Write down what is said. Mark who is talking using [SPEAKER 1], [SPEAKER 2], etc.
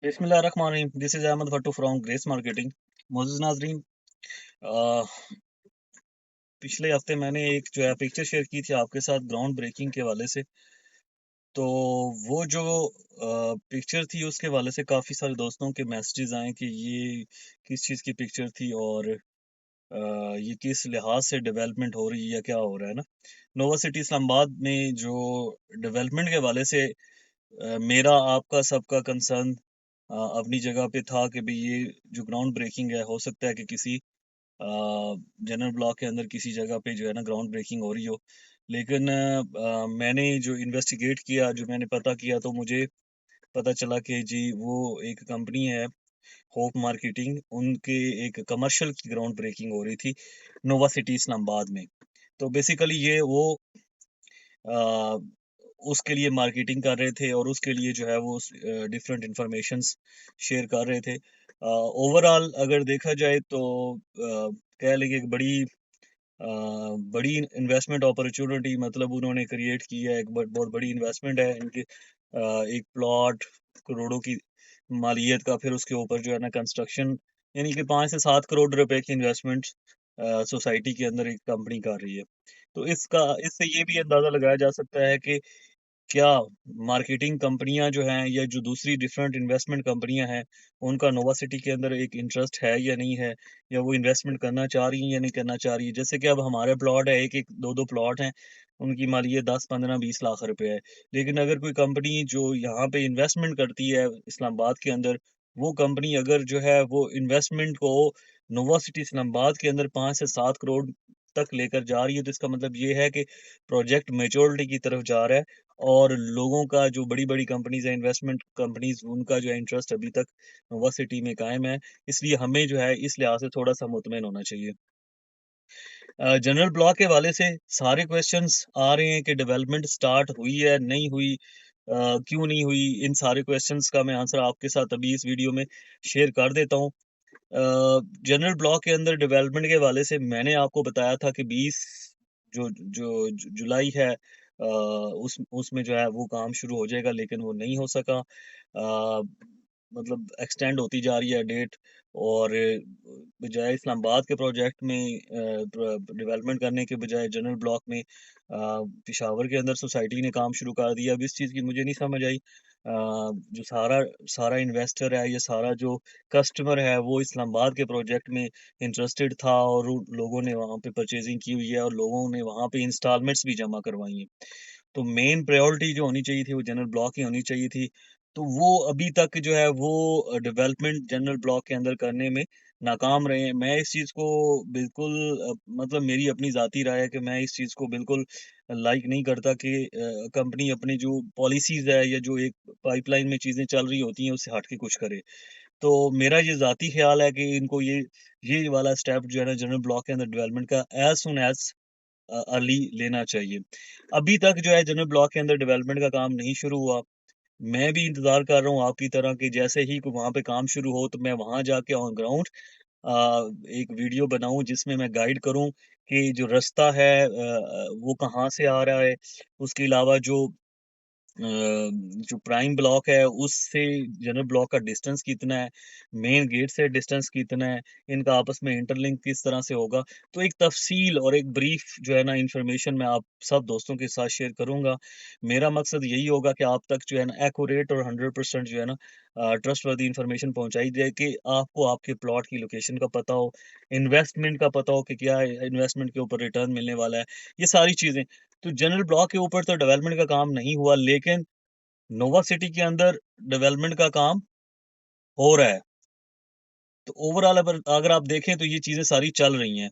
[SPEAKER 1] बिस्मिल्लाहिर्रहमानिर्रहीम। This is Ahmed Bhattu from Grace Marketing. मोअज़्ज़िज़ नाज़रीन, पिछले हफ्ते मैंने एक जो है पिक्चर शेयर की थी आपके साथ ग्राउंड ब्रेकिंग के हवाले से। तो वो जो पिक्चर थी उसके हवाले से काफ़ी सारे दोस्तों के मैसेजेस आए कि ये किस चीज़ की पिक्चर थी और ये किस लिहाज से डेवलपमेंट हो रही है या क्या हो रहा है ना। नोवा सिटी इस्लामाबाद में जो डेवलपमेंट के हवाले से मेरा आपका सबका कंसर्न अपनी जगह पे था कि भाई ये जो ग्राउंड ब्रेकिंग है, हो सकता है कि किसी जनरल ब्लॉक के अंदर किसी जगह पे जो है ना ग्राउंड ब्रेकिंग हो रही हो। लेकिन मैंने जो इन्वेस्टिगेट किया, जो मैंने पता किया, तो मुझे पता चला कि जी वो एक कंपनी है, होप मार्केटिंग, उनके एक कमर्शियल की ग्राउंड ब्रेकिंग हो रही थी नोवा सिटी इस्लामाबाद में। तो बेसिकली ये वो अ, उसके लिए मार्केटिंग कर रहे थे और उसके लिए जो है वो डिफरेंट इंफॉर्मेशंस शेयर कर रहे थे। ओवरऑल अगर देखा जाए तो कह लेंगे एक बड़ी इन्वेस्टमेंट अपॉर्चुनिटी मतलब उन्होंने क्रिएट की है। एक बहुत बड़ी इन्वेस्टमेंट है इनके। एक प्लॉट करोड़ों की मालियत का, फिर उसके ऊपर जो है ना कंस्ट्रक्शन, यानी कि 5 से 7 करोड़ रुपए की इन्वेस्टमेंट सोसाइटी के अंदर एक कंपनी कर रही है। तो इससे ये भी अंदाजा लगाया जा सकता है कि क्या मार्केटिंग कंपनियां जो हैं या जो दूसरी डिफरेंट इन्वेस्टमेंट कंपनियां हैं, उनका नोवा सिटी के अंदर एक इंटरेस्ट है या नहीं है, या वो इन्वेस्टमेंट करना चाह रही हैं या नहीं करना चाह रही है। जैसे कि अब हमारे प्लॉट है, एक एक दो दो प्लॉट हैं, उनकी मालियत 10 15 20 लाख रुपए है। लेकिन अगर कोई कंपनी जो यहाँ पे इन्वेस्टमेंट करती है इस्लामाबाद के अंदर, वो कंपनी अगर जो है वो इन्वेस्टमेंट को नोवा सिटी इस्लामाबाद के अंदर 5 से 7 करोड़ तक लेकर जा रही है, तो इसका मतलब ये है कि प्रोजेक्ट मेच्योरिटी की तरफ जा रहा है। और लोगों का जो बड़ी-बड़ी कंपनीज़ हैं, इन्वेस्टमेंट कंपनीज़, उनका जो है इंटरेस्ट अभी तक नोवा सिटी में कायम है। इसलिए हमें जो है इस लिहाज से थोड़ा-सा मुतमिन होना चाहिए। जनरल ब्लॉक के हवाले से सारे क्वेश्चंस आ रहे हैं कि डेवलपमेंट स्टार्ट हुई है, नहीं हुई, क्यों नहीं हुई? इन सारे क्वेश्चंस का मैं आंसर आपके साथ अभी इस वीडियो में शेयर कर देता हूँ। जनरल ब्लॉक के अंदर डेवलपमेंट के हवाले से मैंने आपको बताया था कि 20 जो जो जुलाई है, उसमें जो है वो काम शुरू हो जाएगा, लेकिन वो नहीं हो सका। मतलब एक्सटेंड होती जा रही है डेट। और बजाय इस्लामाबाद के प्रोजेक्ट में डेवलपमेंट करने के बजाय जनरल ब्लॉक में पिशावर के अंदर सोसाइटी ने काम शुरू कर दिया। अब इस चीज़ की मुझे नहीं समझ आई। जो सारा सारा इन्वेस्टर है, ये सारा जो कस्टमर है, वो इस्लामाबाद के प्रोजेक्ट में इंटरेस्टेड था और लोगों ने वहाँ पे परचेजिंग की हुई है और लोगों ने वहाँ पे इंस्टॉलमेंट्स भी जमा करवाई हैं। तो मेन प्रायोरिटी जो होनी चाहिए थी वो जनरल ब्लॉक की होनी चाहिए थी। तो वो अभी तक जो है वो डेवलपमेंट जनरल ब्लॉक के अंदर करने में नाकाम रहे हैं। मैं इस चीज़ को बिल्कुल मतलब मेरी अपनी ज़ाती राय है कि मैं इस चीज़ को बिल्कुल लाइक नहीं करता कि कंपनी अपनी जो पॉलिसीज़ है या जो एक पाइपलाइन में चीज़ें चल रही होती हैं उससे हट के कुछ करे। तो मेरा ये ज़ाती ख़्याल है कि इनको ये वाला स्टेप जो है ना जनरल ब्लॉक के अंदर डेवलपमेंट का एज़ सून एज़ अर्ली लेना चाहिए। अभी तक जो है जनरल ब्लॉक के अंदर डेवलपमेंट का काम नहीं शुरू हुआ। मैं भी इंतज़ार कर रहा हूँ आपकी तरह कि जैसे ही वहाँ पे काम शुरू हो तो मैं वहाँ जाके ऑन ग्राउंड एक वीडियो बनाऊँ जिसमें मैं गाइड करूँ कि जो रास्ता है वो कहाँ से आ रहा है। उसके अलावा जो प्राइम ब्लॉक है उससे जनरल ब्लॉक का डिस्टेंस कितना है, मेन गेट से डिस्टेंस कितना है, इनका आपस में इंटरलिंक किस तरह से होगा। तो एक तफसील और एक ब्रीफ जो है ना इंफॉर्मेशन मैं आप सब दोस्तों के साथ शेयर करूंगा। मेरा मकसद यही होगा कि आप तक जो है ना एक्यूरेट और 100% जो है ना ट्रस्टवर्दी इंफॉर्मेशन पहुंचाई जाए कि आपको आपके प्लॉट की लोकेशन का पता हो, इन्वेस्टमेंट का पता हो कि क्या इन्वेस्टमेंट के ऊपर रिटर्न मिलने वाला है, ये सारी चीजें। तो जनरल ब्लॉक के ऊपर तो डेवलपमेंट का काम नहीं हुआ, लेकिन नोवा सिटी के अंदर डेवलपमेंट का काम हो रहा है। तो ओवरऑल अगर अगर आप देखें तो ये चीज़ें सारी चल रही हैं।